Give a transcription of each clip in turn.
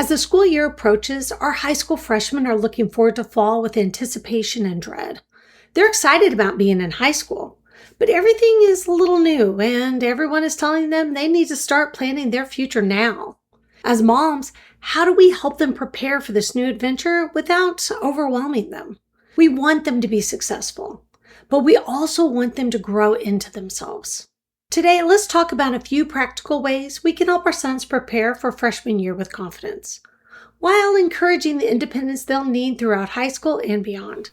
As the school year approaches, our high school freshmen are looking forward to fall with anticipation and dread. They're excited about being in high school, but everything is a little new and everyone is telling them they need to start planning their future now. As moms, how do we help them prepare for this new adventure without overwhelming them? We want them to be successful, but we also want them to grow into themselves. Today, let's talk about a few practical ways we can help our sons prepare for freshman year with confidence, while encouraging the independence they'll need throughout high school and beyond.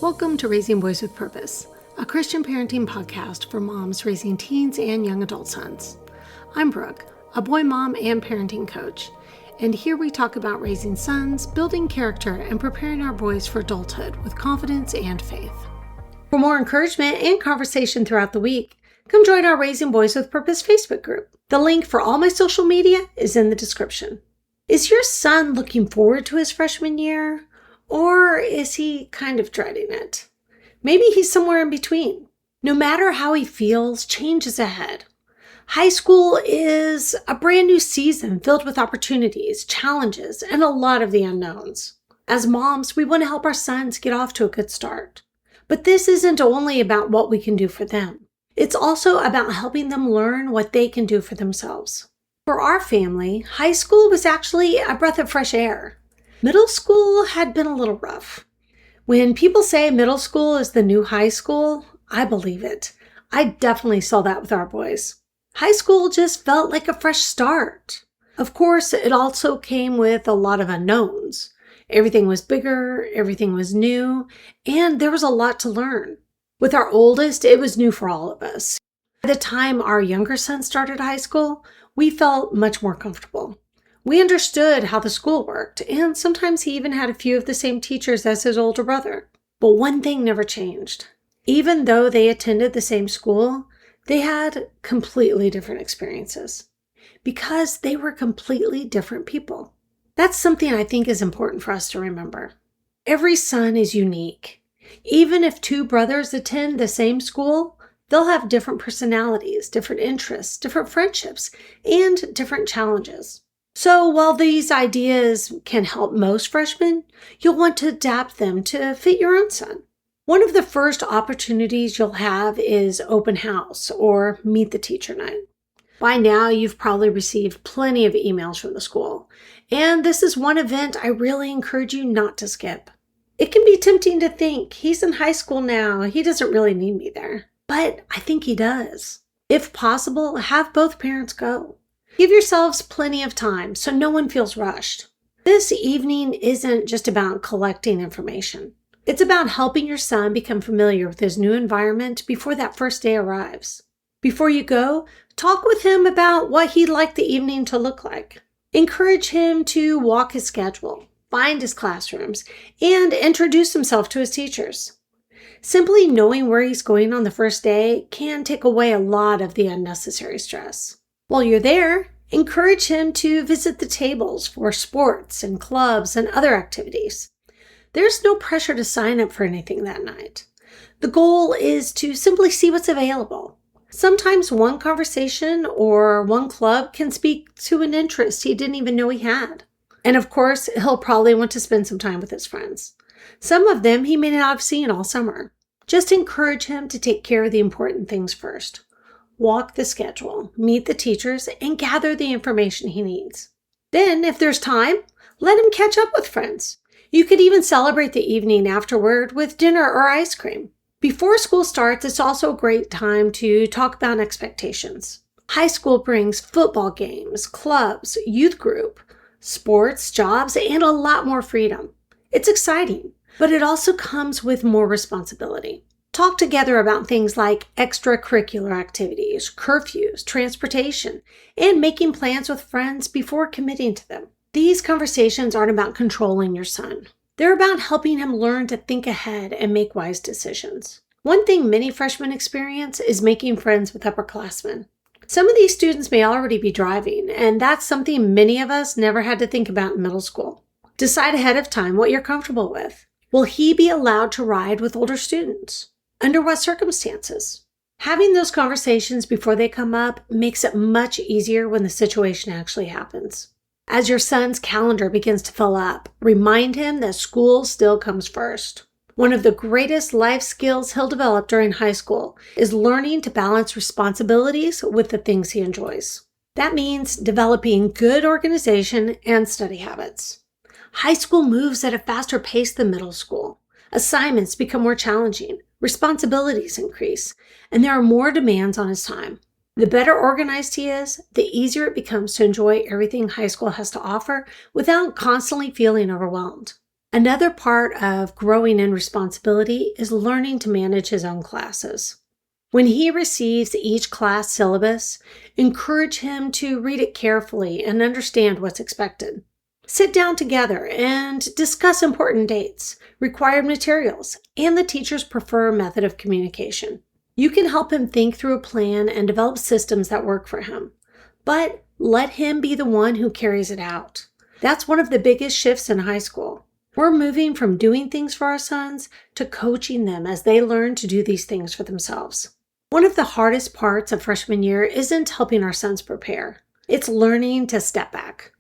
Welcome to Raising Boys with Purpose, a Christian parenting podcast for moms raising teens and young adult sons. I'm Brooke, a boy mom and parenting coach, and here we talk about raising sons, building character, and preparing our boys for adulthood with confidence and faith. For more encouragement and conversation throughout the week, come join our Raising Boys with Purpose Facebook group. The link for all my social media is in the description. Is your son looking forward to his freshman year, or is he kind of dreading it? Maybe he's somewhere in between. No matter how he feels, change is ahead. High school is a brand new season filled with opportunities, challenges, and a lot of the unknowns. As moms, we want to help our sons get off to a good start. But this isn't only about what we can do for them. It's also about helping them learn what they can do for themselves. For our family, high school was actually a breath of fresh air. Middle school had been a little rough. When people say middle school is the new high school, I believe it. I definitely saw that with our boys. High school just felt like a fresh start. Of course, it also came with a lot of unknowns. Everything was bigger, everything was new, and there was a lot to learn. With our oldest, it was new for all of us. By the time our younger son started high school, we felt much more comfortable. We understood how the school worked, and sometimes he even had a few of the same teachers as his older brother. But one thing never changed. Even though they attended the same school, they had completely different experiences because they were completely different people. That's something I think is important for us to remember. Every son is unique. Even if two brothers attend the same school, they'll have different personalities, different interests, different friendships, and different challenges. So while these ideas can help most freshmen, you'll want to adapt them to fit your own son. One of the first opportunities you'll have is open house or meet the teacher night. By now, you've probably received plenty of emails from the school, and this is one event I really encourage you not to skip. It can be tempting to think, he's in high school now, he doesn't really need me there. But I think he does. If possible, have both parents go. Give yourselves plenty of time so no one feels rushed. This evening isn't just about collecting information. It's about helping your son become familiar with his new environment before that first day arrives. Before you go, talk with him about what he'd like the evening to look like. Encourage him to walk his schedule, find his classrooms, and introduce himself to his teachers. Simply knowing where he's going on the first day can take away a lot of the unnecessary stress. While you're there, encourage him to visit the tables for sports and clubs and other activities. There's no pressure to sign up for anything that night. The goal is to simply see what's available. Sometimes one conversation or one club can speak to an interest he didn't even know he had. And of course, he'll probably want to spend some time with his friends. Some of them he may not have seen all summer. Just encourage him to take care of the important things first. Walk the schedule, meet the teachers, and gather the information he needs. Then, if there's time, let him catch up with friends. You could even celebrate the evening afterward with dinner or ice cream. Before school starts, it's also a great time to talk about expectations. High school brings football games, clubs, youth group, sports, jobs, and a lot more freedom. It's exciting, but it also comes with more responsibility. Talk together about things like extracurricular activities, curfews, transportation, and making plans with friends before committing to them. These conversations aren't about controlling your son. They're about helping him learn to think ahead and make wise decisions. One thing many freshmen experience is making friends with upperclassmen. Some of these students may already be driving, and that's something many of us never had to think about in middle school. Decide ahead of time what you're comfortable with. Will he be allowed to ride with older students? Under what circumstances? Having those conversations before they come up makes it much easier when the situation actually happens. As your son's calendar begins to fill up, remind him that school still comes first. One of the greatest life skills he'll develop during high school is learning to balance responsibilities with the things he enjoys. That means developing good organization and study habits. High school moves at a faster pace than middle school. Assignments become more challenging, responsibilities increase, and there are more demands on his time. The better organized he is, the easier it becomes to enjoy everything high school has to offer without constantly feeling overwhelmed. Another part of growing in responsibility is learning to manage his own classes. When he receives each class syllabus, encourage him to read it carefully and understand what's expected. Sit down together and discuss important dates, required materials, and the teacher's preferred method of communication. You can help him think through a plan and develop systems that work for him, but let him be the one who carries it out. That's one of the biggest shifts in high school. We're moving from doing things for our sons to coaching them as they learn to do these things for themselves. One of the hardest parts of freshman year isn't helping our sons prepare. It's learning to step back.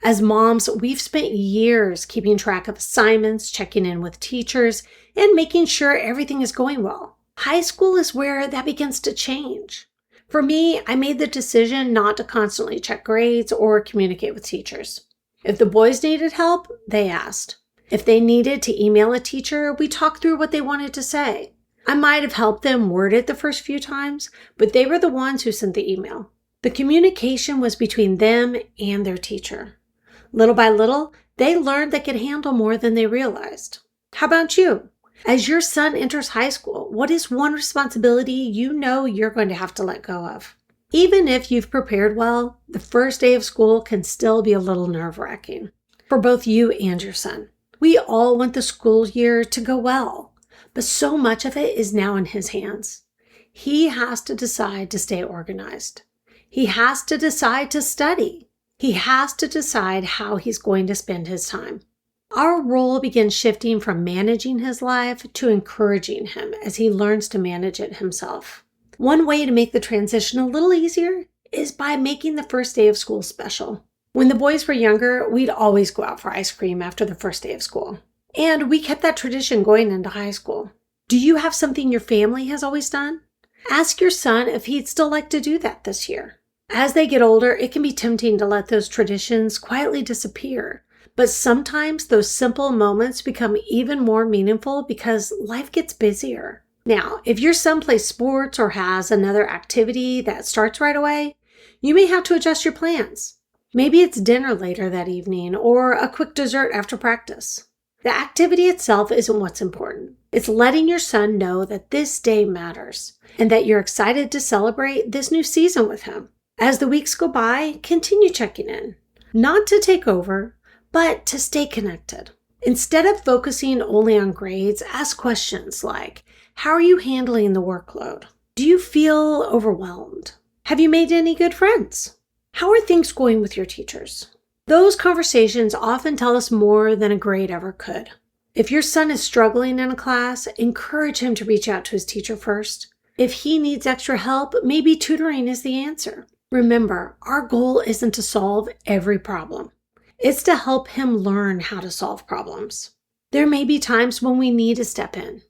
As moms, we've spent years keeping track of assignments, checking in with teachers, and making sure everything is going well. High school is where that begins to change. For me, I made the decision not to constantly check grades or communicate with teachers. If the boys needed help, they asked. If they needed to email a teacher, we talked through what they wanted to say. I might have helped them word it the first few times, but they were the ones who sent the email. The communication was between them and their teacher. Little by little, they learned they could handle more than they realized. How about you? As your son enters high school, what is one responsibility you know you're going to have to let go of? Even if you've prepared well, the first day of school can still be a little nerve-wracking for both you and your son. We all want the school year to go well, but so much of it is now in his hands. He has to decide to stay organized. He has to decide to study. He has to decide how he's going to spend his time. Our role begins shifting from managing his life to encouraging him as he learns to manage it himself. One way to make the transition a little easier is by making the first day of school special. When the boys were younger, we'd always go out for ice cream after the first day of school. And we kept that tradition going into high school. Do you have something your family has always done? Ask your son if he'd still like to do that this year. As they get older, it can be tempting to let those traditions quietly disappear. But sometimes those simple moments become even more meaningful because life gets busier. Now, if your son plays sports or has another activity that starts right away, you may have to adjust your plans. Maybe it's dinner later that evening or a quick dessert after practice. The activity itself isn't what's important. It's letting your son know that this day matters and that you're excited to celebrate this new season with him. As the weeks go by, continue checking in. Not to take over, but to stay connected. Instead of focusing only on grades, ask questions like, how are you handling the workload? Do you feel overwhelmed? Have you made any good friends? How are things going with your teachers? Those conversations often tell us more than a grade ever could. If your son is struggling in a class, encourage him to reach out to his teacher first. If he needs extra help, maybe tutoring is the answer. Remember, our goal isn't to solve every problem. It's to help him learn how to solve problems. There may be times when we need to step in.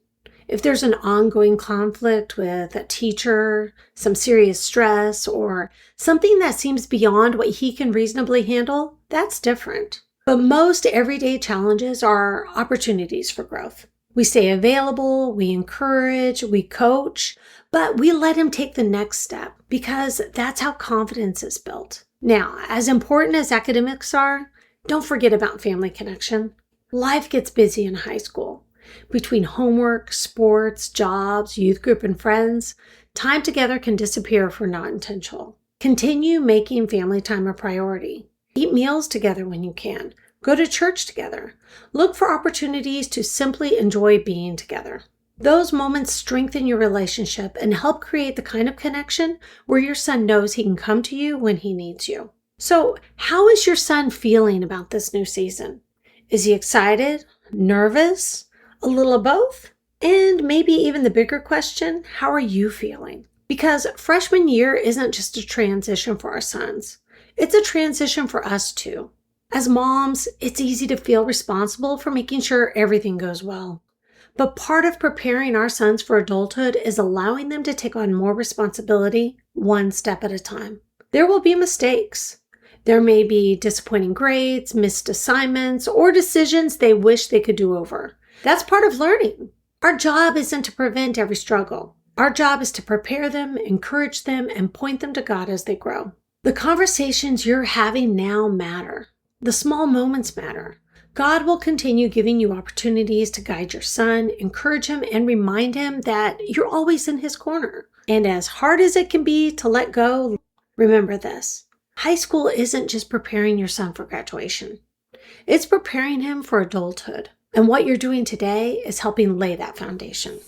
If there's an ongoing conflict with a teacher, some serious stress, or something that seems beyond what he can reasonably handle, that's different. But most everyday challenges are opportunities for growth. We stay available, we encourage, we coach, but we let him take the next step because that's how confidence is built. Now, as important as academics are, don't forget about family connection. Life gets busy in high school. Between homework, sports, jobs, youth group, and friends, time together can disappear if we're not intentional. Continue making family time a priority. Eat meals together when you can. Go to church together. Look for opportunities to simply enjoy being together. Those moments strengthen your relationship and help create the kind of connection where your son knows he can come to you when he needs you. So, how is your son feeling about this new season? Is he excited? Nervous? A little of both? And maybe even the bigger question, how are you feeling? Because freshman year isn't just a transition for our sons. It's a transition for us too. As moms, it's easy to feel responsible for making sure everything goes well. But part of preparing our sons for adulthood is allowing them to take on more responsibility one step at a time. There will be mistakes. There may be disappointing grades, missed assignments, or decisions they wish they could do over. That's part of learning. Our job isn't to prevent every struggle. Our job is to prepare them, encourage them, and point them to God as they grow. The conversations you're having now matter. The small moments matter. God will continue giving you opportunities to guide your son, encourage him, and remind him that you're always in his corner. And as hard as it can be to let go, remember this. High school isn't just preparing your son for graduation. It's preparing him for adulthood. And what you're doing today is helping lay that foundation.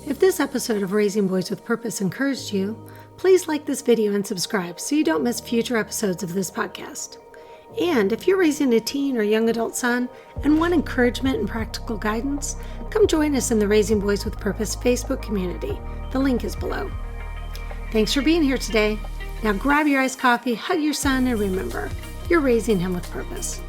If this episode of Raising Boys with Purpose encouraged you, please like this video and subscribe so you don't miss future episodes of this podcast. And if you're raising a teen or young adult son and want encouragement and practical guidance, come join us in the Raising Boys with Purpose Facebook community. The link is below. Thanks for being here today. Now grab your iced coffee, hug your son, and remember, you're raising him with purpose.